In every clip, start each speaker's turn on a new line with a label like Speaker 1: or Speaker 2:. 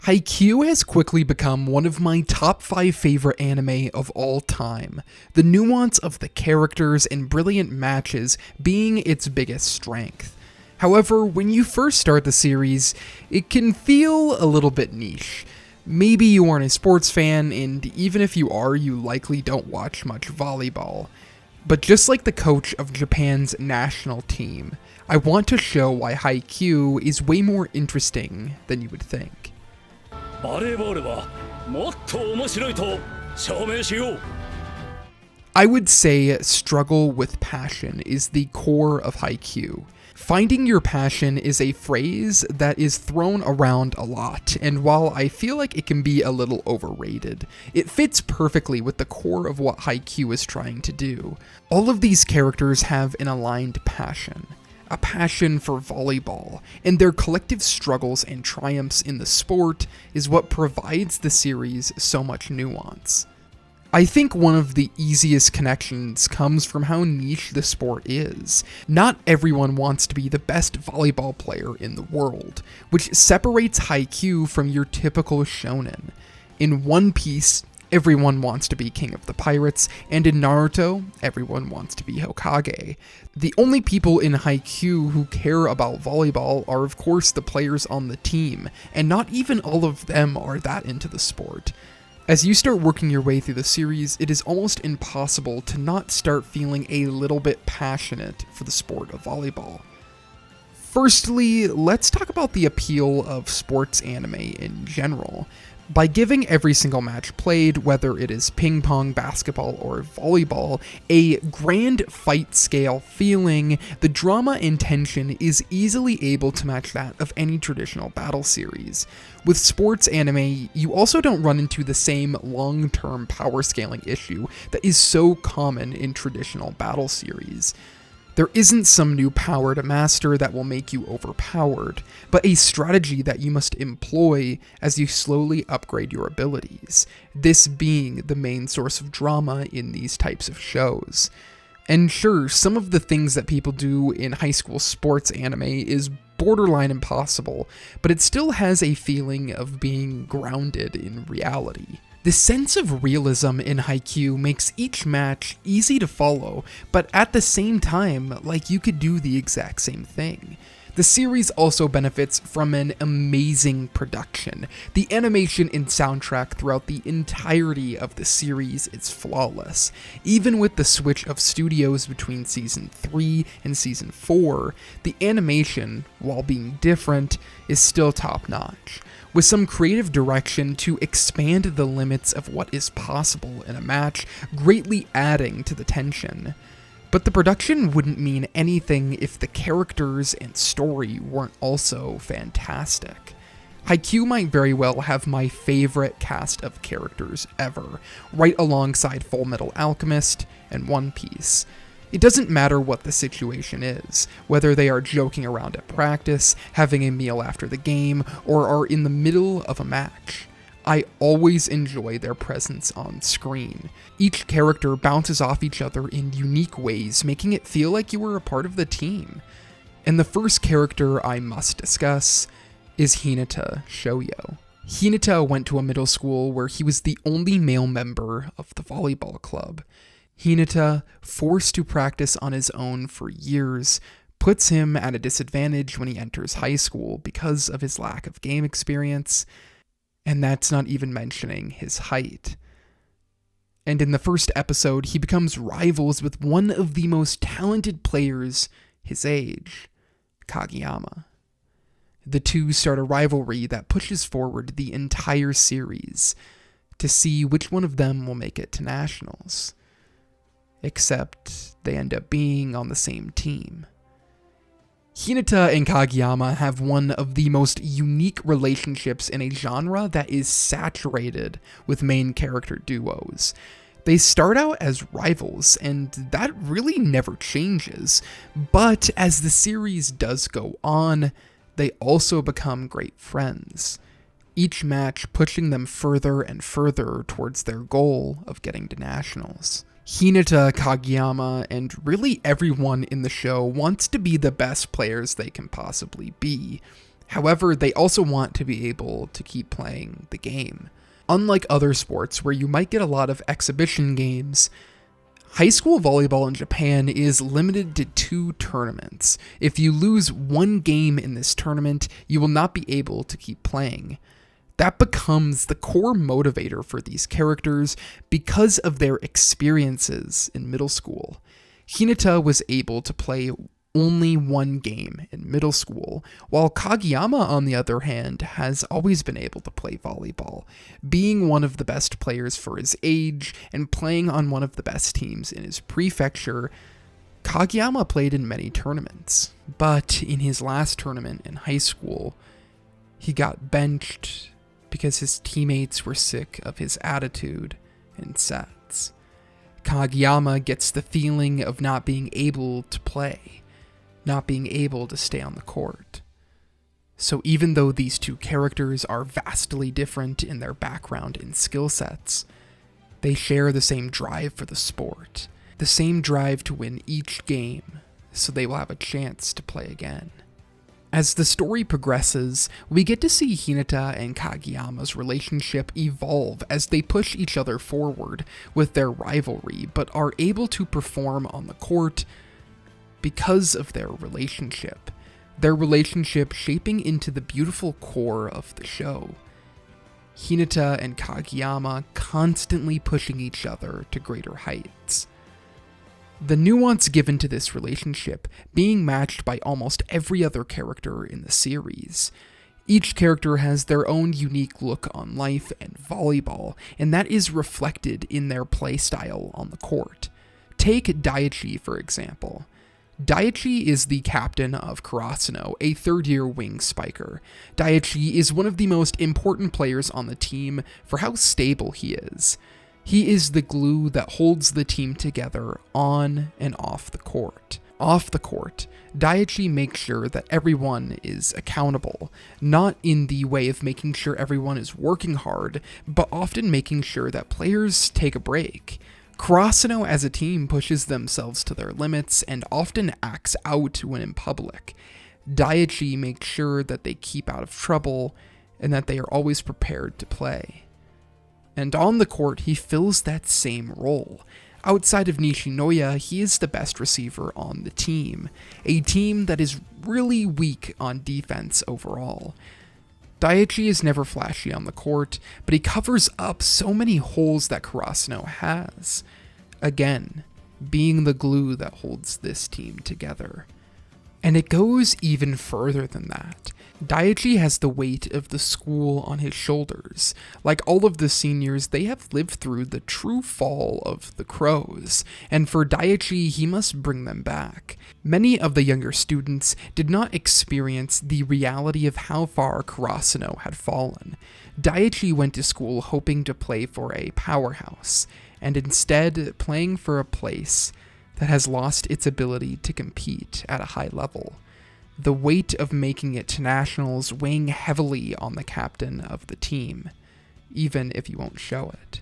Speaker 1: Haikyuu has quickly become one of my top 5 favorite anime of all time, the nuance of the characters and brilliant matches being its biggest strength. However, when you first start the series, it can feel a little bit niche. Maybe you aren't a sports fan, and even if you are, you likely don't watch much volleyball. But just like the coach of Japan's national team, I want to show why Haikyuu is way more interesting than you would think. I would say struggle with passion is the core of Haikyuu. Finding your passion is a phrase that is thrown around a lot, and while I feel like it can be a little overrated, it fits perfectly with the core of what Haikyuu is trying to do. All of these characters have an aligned passion. A passion for volleyball, and their collective struggles and triumphs in the sport is what provides the series so much nuance. I think one of the easiest connections comes from how niche the sport is. Not everyone wants to be the best volleyball player in the world, which separates Haikyuu from your typical shonen. In One Piece, everyone wants to be king of the pirates, and in Naruto, everyone wants to be Hokage. The only people in Haikyuu who care about volleyball are of course the players on the team, and not even all of them are that into the sport. As you start working your way through the series, it is almost impossible to not start feeling a little bit passionate for the sport of volleyball. Firstly, let's talk about the appeal of sports anime in general. By giving every single match played, whether it is ping pong, basketball, or volleyball, a grand fight scale feeling, the drama and tension is easily able to match that of any traditional battle series. With sports anime, you also don't run into the same long-term power scaling issue that is so common in traditional battle series. There isn't some new power to master that will make you overpowered, but a strategy that you must employ as you slowly upgrade your abilities, this being the main source of drama in these types of shows. And sure, some of the things that people do in high school sports anime is borderline impossible, but it still has a feeling of being grounded in reality. The sense of realism in Haikyuu makes each match easy to follow, but at the same time, like you could do the exact same thing. The series also benefits from an amazing production. The animation and soundtrack throughout the entirety of the series is flawless. Even with the switch of studios between Season 3 and Season 4, the animation, while being different, is still top-notch, with some creative direction to expand the limits of what is possible in a match, greatly adding to the tension. But the production wouldn't mean anything if the characters and story weren't also fantastic. Haikyuu might very well have my favorite cast of characters ever, right alongside Fullmetal Alchemist and One Piece. It doesn't matter what the situation is, whether they are joking around at practice, having a meal after the game, or are in the middle of a match. I always enjoy their presence on screen. Each character bounces off each other in unique ways, making it feel like you were a part of the team. And the first character I must discuss is Hinata Shoyo. Hinata went to a middle school where he was the only male member of the volleyball club. Hinata, forced to practice on his own for years, puts him at a disadvantage when he enters high school because of his lack of game experience. And that's not even mentioning his height. And in the first episode, he becomes rivals with one of the most talented players his age, Kageyama. The two start a rivalry that pushes forward the entire series to see which one of them will make it to nationals. Except they end up being on the same team. Hinata and Kageyama have one of the most unique relationships in a genre that is saturated with main character duos. They start out as rivals, and that really never changes, but as the series does go on, they also become great friends, each match pushing them further and further towards their goal of getting to nationals. Hinata, Kageyama, and really everyone in the show wants to be the best players they can possibly be. However, they also want to be able to keep playing the game. Unlike other sports where you might get a lot of exhibition games, high school volleyball in Japan is limited to 2 tournaments. If you lose 1 game in this tournament, you will not be able to keep playing. That becomes the core motivator for these characters because of their experiences in middle school. Hinata was able to play only 1 game in middle school, while Kageyama, on the other hand, has always been able to play volleyball, being one of the best players for his age and playing on one of the best teams in his prefecture. Kageyama played in many tournaments, but in his last tournament in high school, he got benched because his teammates were sick of his attitude in sets. Kageyama gets the feeling of not being able to play, not being able to stay on the court. So even though these 2 characters are vastly different in their background and skill sets, they share the same drive for the sport, the same drive to win each game, so they will have a chance to play again. As the story progresses, we get to see Hinata and Kageyama's relationship evolve as they push each other forward with their rivalry, but are able to perform on the court because of their relationship shaping into the beautiful core of the show. Hinata and Kageyama constantly pushing each other to greater heights. The nuance given to this relationship being matched by almost every other character in the series. Each character has their own unique look on life and volleyball, and that is reflected in their playstyle on the court. Take Daichi, for example. Daichi is the captain of Karasuno, a third-year wing spiker. Daichi is one of the most important players on the team for how stable he is. He is the glue that holds the team together on and off the court. Off the court, Daichi makes sure that everyone is accountable, not in the way of making sure everyone is working hard, but often making sure that players take a break. Karasuno as a team pushes themselves to their limits and often acts out when in public. Daichi makes sure that they keep out of trouble and that they are always prepared to play. And on the court, he fills that same role. Outside of Nishinoya, he is the best receiver on the team, a team that is really weak on defense overall. Daichi is never flashy on the court, but he covers up so many holes that Karasuno has. Again, being the glue that holds this team together. And it goes even further than that. Daichi has the weight of the school on his shoulders. Like all of the seniors, they have lived through the true fall of the Crows, and for Daichi, he must bring them back. Many of the younger students did not experience the reality of how far Karasuno had fallen. Daichi went to school hoping to play for a powerhouse, and instead playing for a place that has lost its ability to compete at a high level. The weight of making it to nationals weighing heavily on the captain of the team, even if you won't show it.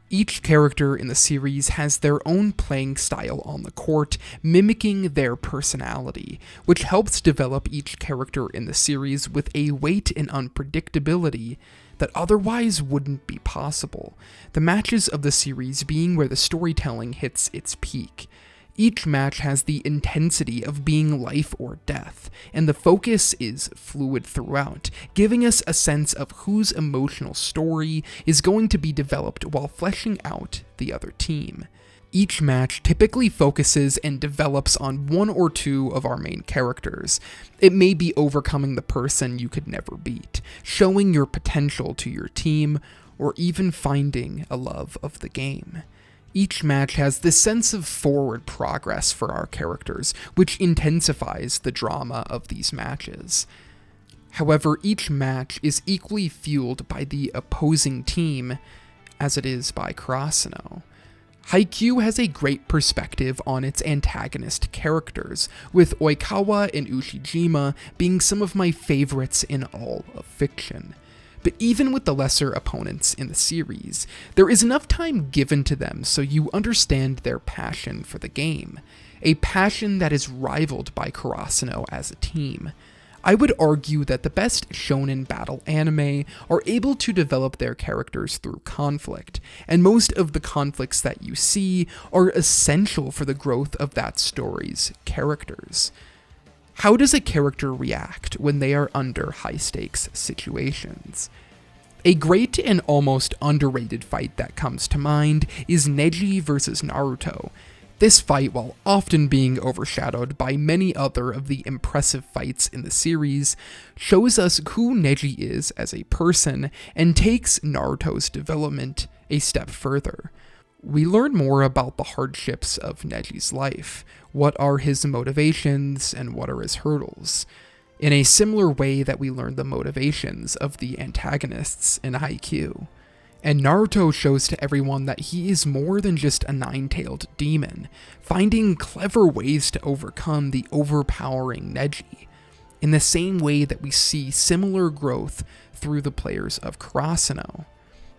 Speaker 1: Each character in the series has their own playing style on the court, mimicking their personality, which helps develop each character in the series with a weight and unpredictability that otherwise wouldn't be possible. The matches of the series being where the storytelling hits its peak. Each match has the intensity of being life or death, and the focus is fluid throughout, giving us a sense of whose emotional story is going to be developed while fleshing out the other team. Each match typically focuses and develops on 1 or 2 of our main characters. It may be overcoming the person you could never beat, showing your potential to your team, or even finding a love of the game. Each match has this sense of forward progress for our characters, which intensifies the drama of these matches. However, each match is equally fueled by the opposing team as it is by Karasuno. Haikyuu has a great perspective on its antagonist characters, with Oikawa and Ushijima being some of my favorites in all of fiction. But even with the lesser opponents in the series, there is enough time given to them so you understand their passion for the game, a passion that is rivaled by Karasuno as a team. I would argue that the best shonen battle anime are able to develop their characters through conflict, and most of the conflicts that you see are essential for the growth of that story's characters. How does a character react when they are under high-stakes situations? A great and almost underrated fight that comes to mind is Neji versus Naruto. This fight, while often being overshadowed by many other of the impressive fights in the series, shows us who Neji is as a person and takes Naruto's development a step further. We learn more about the hardships of Neji's life, what are his motivations, and what are his hurdles, in a similar way that we learn the motivations of the antagonists in Haikyuu. And Naruto shows to everyone that he is more than just a nine-tailed demon, finding clever ways to overcome the overpowering Neji, in the same way that we see similar growth through the players of Kurasuno.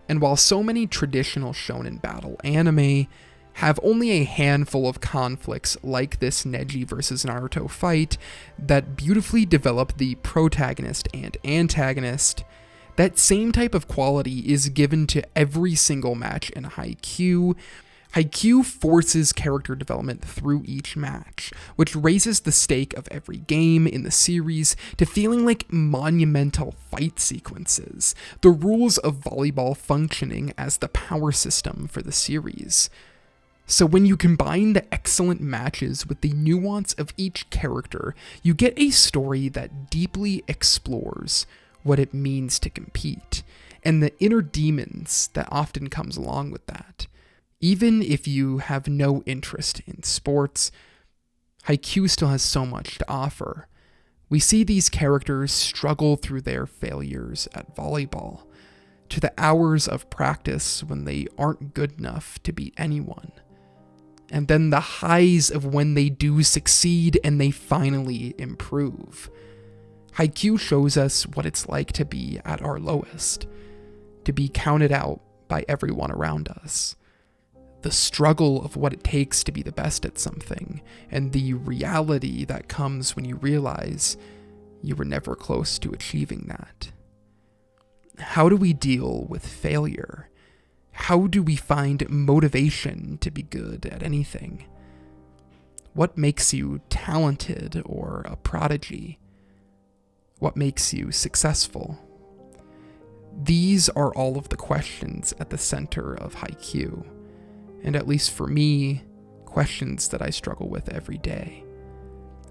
Speaker 1: And while so many traditional shonen battle anime have only a handful of conflicts like this Neji versus Naruto fight that beautifully develop the protagonist and antagonist, that same type of quality is given to every single match in Haikyuu. Haikyuu forces character development through each match, which raises the stake of every game in the series to feeling like monumental fight sequences, the rules of volleyball functioning as the power system for the series. So when you combine the excellent matches with the nuance of each character, you get a story that deeply explores what it means to compete, and the inner demons that often comes along with that. Even if you have no interest in sports, Haikyuu still has so much to offer. We see these characters struggle through their failures at volleyball, to the hours of practice when they aren't good enough to beat anyone, and then the highs of when they do succeed and they finally improve. Haikyuu shows us what it's like to be at our lowest, to be counted out by everyone around us. The struggle of what it takes to be the best at something, and the reality that comes when you realize you were never close to achieving that. How do we deal with failure? How do we find motivation to be good at anything? What makes you talented or a prodigy? What makes you successful? These are all of the questions at the center of Haikyuu, and at least for me, questions that I struggle with every day.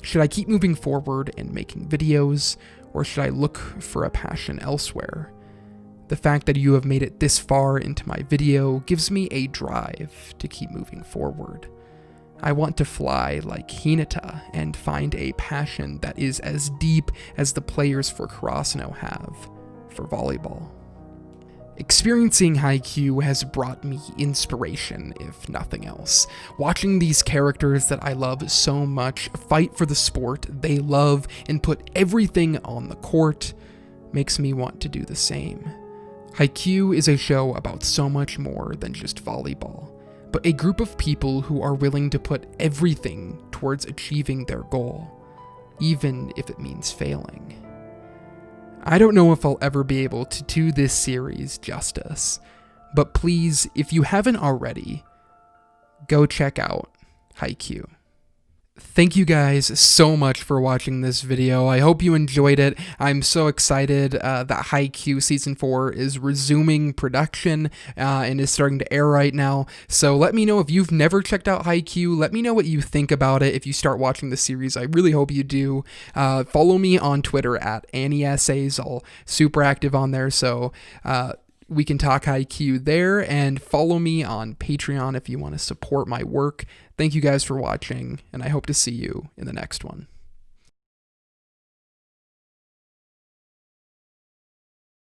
Speaker 1: Should I keep moving forward and making videos, or should I look for a passion elsewhere? The fact that you have made it this far into my video gives me a drive to keep moving forward. I want to fly like Hinata and find a passion that is as deep as the players for Kurasuno have for volleyball. Experiencing Haikyuu has brought me inspiration, if nothing else. Watching these characters that I love so much fight for the sport they love and put everything on the court makes me want to do the same. Haikyuu is a show about so much more than just volleyball, but a group of people who are willing to put everything towards achieving their goal, even if it means failing. I don't know if I'll ever be able to do this series justice, but please, if you haven't already, go check out Haikyuu. Thank you guys so much for watching this video. I hope you enjoyed it. I'm so excited that Haikyuu Season 4 is resuming production and is starting to air right now. So let me know if you've never checked out Haikyuu. Let me know what you think about it if you start watching the series. I really hope you do. Follow me on Twitter at AnnieEssays. I'll super active on there, so we can talk Haikyuu there, and follow me on Patreon if you want to support my work. Thank you guys for watching, and I hope to see you in the next one.